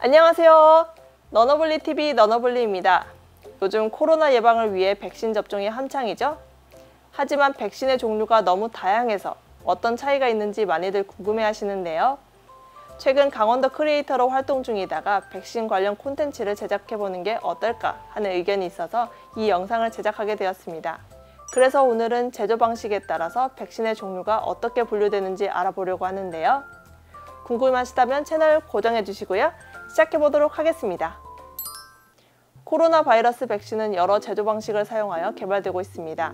안녕하세요. 너너블리TV 너너블리입니다. 요즘 코로나 예방을 위해 백신 접종이 한창이죠? 하지만 백신의 종류가 너무 다양해서 어떤 차이가 있는지 많이들 궁금해 하시는데요. 최근 강원도 크리에이터로 활동 중이다가 백신 관련 콘텐츠를 제작해보는 게 어떨까 하는 의견이 있어서 이 영상을 제작하게 되었습니다. 그래서 오늘은 제조 방식에 따라서 백신의 종류가 어떻게 분류되는지 알아보려고 하는데요. 궁금하시다면 채널 고정해 주시고요. 시작해보도록 하겠습니다. 코로나 바이러스 백신은 여러 제조 방식을 사용하여 개발되고 있습니다.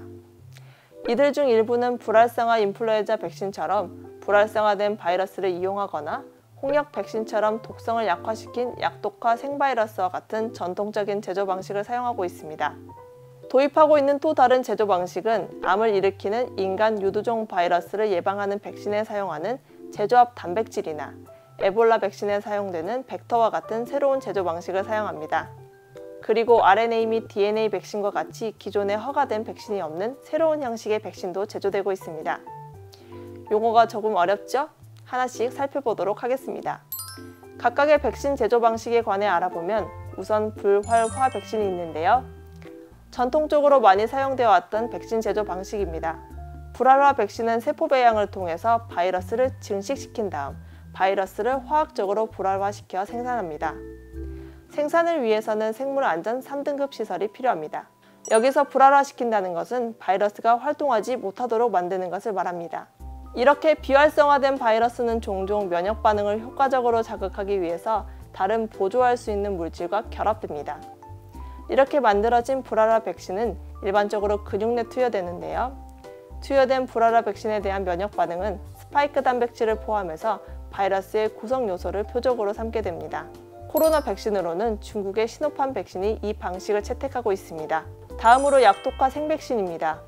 이들 중 일부는 불활성화 인플루엔자 백신처럼 불활성화된 바이러스를 이용하거나 홍역 백신처럼 독성을 약화시킨 약독화 생바이러스와 같은 전통적인 제조 방식을 사용하고 있습니다. 도입하고 있는 또 다른 제조 방식은 암을 일으키는 인간 유두종 바이러스를 예방하는 백신에 사용하는 제조합 단백질이나 에볼라 백신에 사용되는 벡터와 같은 새로운 제조 방식을 사용합니다. 그리고 RNA 및 DNA 백신과 같이 기존에 허가된 백신이 없는 새로운 형식의 백신도 제조되고 있습니다. 용어가 조금 어렵죠? 하나씩 살펴보도록 하겠습니다. 각각의 백신 제조 방식에 관해 알아보면 우선 불활화 백신이 있는데요. 전통적으로 많이 사용되어 왔던 백신 제조 방식입니다. 불활화 백신은 세포 배양을 통해서 바이러스를 증식시킨 다음 바이러스를 화학적으로 불활화시켜 생산합니다. 생산을 위해서는 생물안전 3등급 시설이 필요합니다. 여기서 불활화시킨다는 것은 바이러스가 활동하지 못하도록 만드는 것을 말합니다. 이렇게 비활성화된 바이러스는 종종 면역 반응을 효과적으로 자극하기 위해서 다른 보조할 수 있는 물질과 결합됩니다. 이렇게 만들어진 불활화 백신은 일반적으로 근육 내 투여되는데요. 투여된 불활화 백신에 대한 면역 반응은 스파이크 단백질을 포함해서 바이러스의 구성 요소를 표적으로 삼게 됩니다. 코로나 백신으로는 중국의 시노팜 백신이 이 방식을 채택하고 있습니다. 다음으로 약독화 생백신입니다.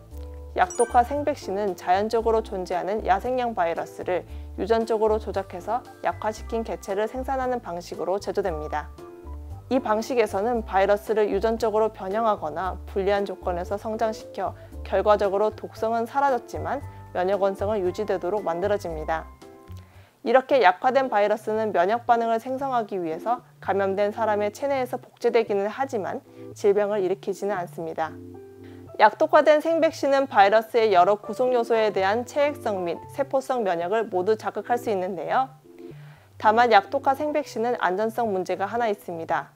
약독화 생백신은 자연적으로 존재하는 야생양 바이러스를 유전적으로 조작해서 약화시킨 개체를 생산하는 방식으로 제조됩니다. 이 방식에서는 바이러스를 유전적으로 변형하거나 불리한 조건에서 성장시켜 결과적으로 독성은 사라졌지만 면역 원성은 유지되도록 만들어집니다. 이렇게 약화된 바이러스는 면역 반응을 생성하기 위해서 감염된 사람의 체내에서 복제되기는 하지만 질병을 일으키지는 않습니다. 약독화된 생백신은 바이러스의 여러 구성 요소에 대한 체액성 및 세포성 면역을 모두 자극할 수 있는데요. 다만 약독화 생백신은 안전성 문제가 하나 있습니다.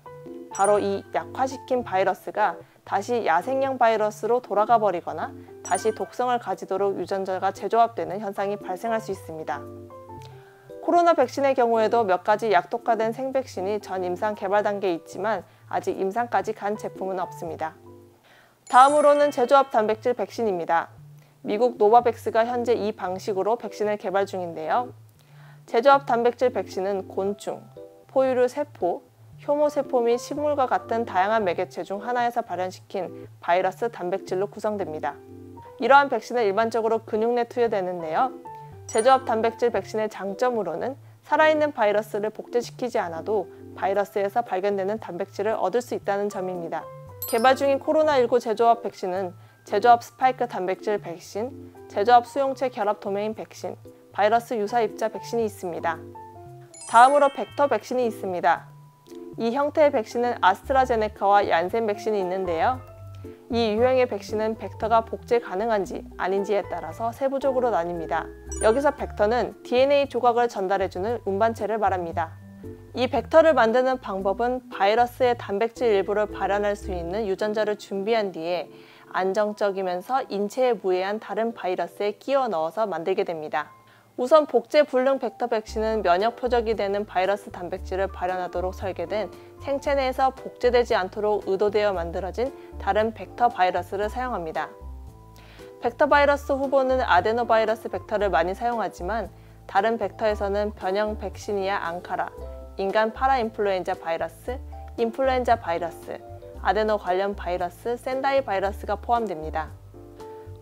바로 이 약화시킨 바이러스가 다시 야생양 바이러스로 돌아가 버리거나 다시 독성을 가지도록 유전자가 재조합되는 현상이 발생할 수 있습니다. 코로나 백신의 경우에도 몇 가지 약독화된 생백신이 전 임상 개발 단계에 있지만 아직 임상까지 간 제품은 없습니다. 다음으로는 제조합 단백질 백신입니다. 미국 노바백스가 현재 이 방식으로 백신을 개발 중인데요. 제조합 단백질 백신은 곤충, 포유류 세포, 효모세포 및 식물과 같은 다양한 매개체 중 하나에서 발현시킨 바이러스 단백질로 구성됩니다. 이러한 백신은 일반적으로 근육 내 투여되는데요. 제조합 단백질 백신의 장점으로는 살아있는 바이러스를 복제시키지 않아도 바이러스에서 발견되는 단백질을 얻을 수 있다는 점입니다. 개발 중인 코로나19 제조합 백신은 제조합 스파이크 단백질 백신, 제조합 수용체 결합 도메인 백신, 바이러스 유사 입자 백신이 있습니다. 다음으로 벡터 백신이 있습니다. 이 형태의 백신은 아스트라제네카와 얀센 백신이 있는데요. 이 유형의 백신은 벡터가 복제 가능한지 아닌지에 따라서 세부적으로 나뉩니다. 여기서 벡터는 DNA 조각을 전달해주는 운반체를 말합니다. 이 벡터를 만드는 방법은 바이러스의 단백질 일부를 발현할 수 있는 유전자를 준비한 뒤에 안정적이면서 인체에 무해한 다른 바이러스에 끼워 넣어서 만들게 됩니다. 우선 복제 불능 벡터 백신은 면역 표적이 되는 바이러스 단백질을 발현하도록 설계된 생체 내에서 복제되지 않도록 의도되어 만들어진 다른 벡터 바이러스를 사용합니다. 벡터 바이러스 후보는 아데노바이러스 벡터를 많이 사용하지만 다른 벡터에서는 변형 백신이아 앙카라, 인간 파라인플루엔자 바이러스, 인플루엔자 바이러스, 아데노 관련 바이러스, 샌다이 바이러스가 포함됩니다.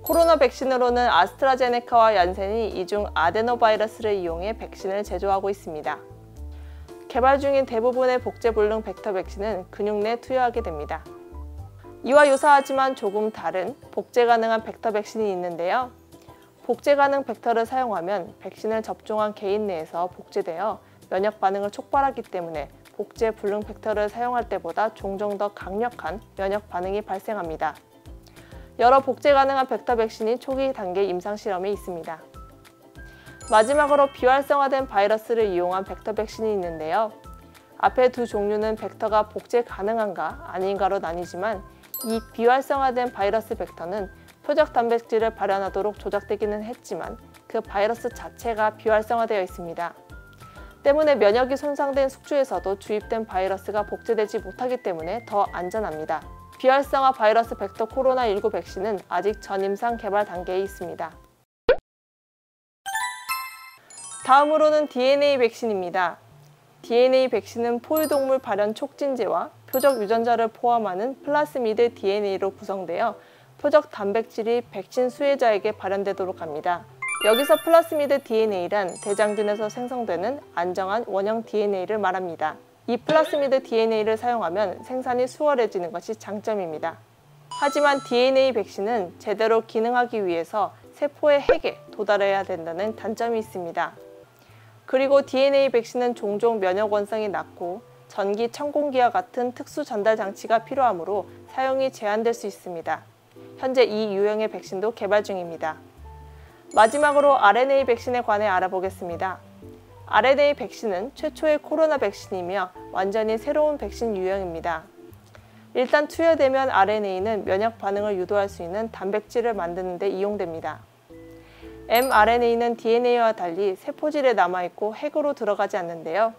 코로나 백신으로는 아스트라제네카와 얀센이 이중 아데노바이러스를 이용해 백신을 제조하고 있습니다. 개발 중인 대부분의 복제불능 벡터 백신은 근육 내 투여하게 됩니다. 이와 유사하지만 조금 다른 복제 가능한 벡터 백신이 있는데요. 복제 가능 벡터를 사용하면 백신을 접종한 개인 내에서 복제되어 면역 반응을 촉발하기 때문에 복제 불능 팩터를 사용할 때보다 종종 더 강력한 면역 반응이 발생합니다. 여러 복제 가능한 벡터 백신이 초기 단계 임상 실험에 있습니다. 마지막으로 비활성화된 바이러스를 이용한 벡터 백신이 있는데요. 앞에 두 종류는 벡터가 복제 가능한가 아닌가로 나뉘지만 이 비활성화된 바이러스 벡터는 표적 단백질을 발현하도록 조작되기는 했지만 그 바이러스 자체가 비활성화되어 있습니다. 때문에 면역이 손상된 숙주에서도 주입된 바이러스가 복제되지 못하기 때문에 더 안전합니다. 비활성화 바이러스 벡터 코로나19 백신은 아직 전임상 개발 단계에 있습니다. 다음으로는 DNA 백신입니다. DNA 백신은 포유동물 발현 촉진제와 표적 유전자를 포함하는 플라스미드 DNA로 구성되어 표적 단백질이 백신 수혜자에게 발현되도록 합니다. 여기서 플라스미드 DNA란 대장균에서 생성되는 안정한 원형 DNA를 말합니다. 이 플라스미드 DNA를 사용하면 생산이 수월해지는 것이 장점입니다. 하지만 DNA 백신은 제대로 기능하기 위해서 세포의 핵에 도달해야 된다는 단점이 있습니다. 그리고 DNA 백신은 종종 면역 원성이 낮고 전기 천공기와 같은 특수 전달 장치가 필요하므로 사용이 제한될 수 있습니다. 현재 이 유형의 백신도 개발 중입니다. 마지막으로 RNA 백신에 관해 알아보겠습니다. RNA 백신은 최초의 코로나 백신이며 완전히 새로운 백신 유형입니다. 일단 투여되면 RNA는 면역 반응을 유도할 수 있는 단백질을 만드는 데 이용됩니다. mRNA는 DNA와 달리 세포질에 남아있고 핵으로 들어가지 않는데요.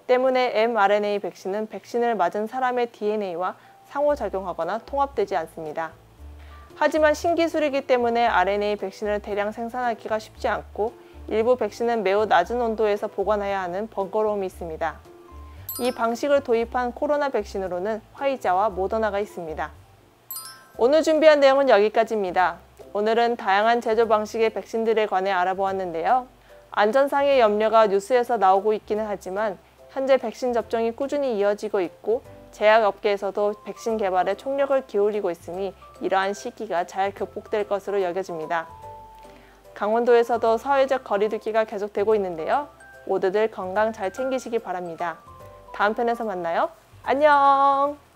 때문에 mRNA 백신은 백신을 맞은 사람의 DNA와 상호작용하거나 통합되지 않습니다. 하지만 신기술이기 때문에 RNA 백신을 대량 생산하기가 쉽지 않고 일부 백신은 매우 낮은 온도에서 보관해야 하는 번거로움이 있습니다. 이 방식을 도입한 코로나 백신으로는 화이자와 모더나가 있습니다. 오늘 준비한 내용은 여기까지입니다. 오늘은 다양한 제조 방식의 백신들에 관해 알아보았는데요. 안전상의 염려가 뉴스에서 나오고 있기는 하지만 현재 백신 접종이 꾸준히 이어지고 있고 제약업계에서도 백신 개발에 총력을 기울이고 있으니 이러한 시기가 잘 극복될 것으로 여겨집니다. 강원도에서도 사회적 거리두기가 계속되고 있는데요. 모두들 건강 잘 챙기시기 바랍니다. 다음 편에서 만나요. 안녕!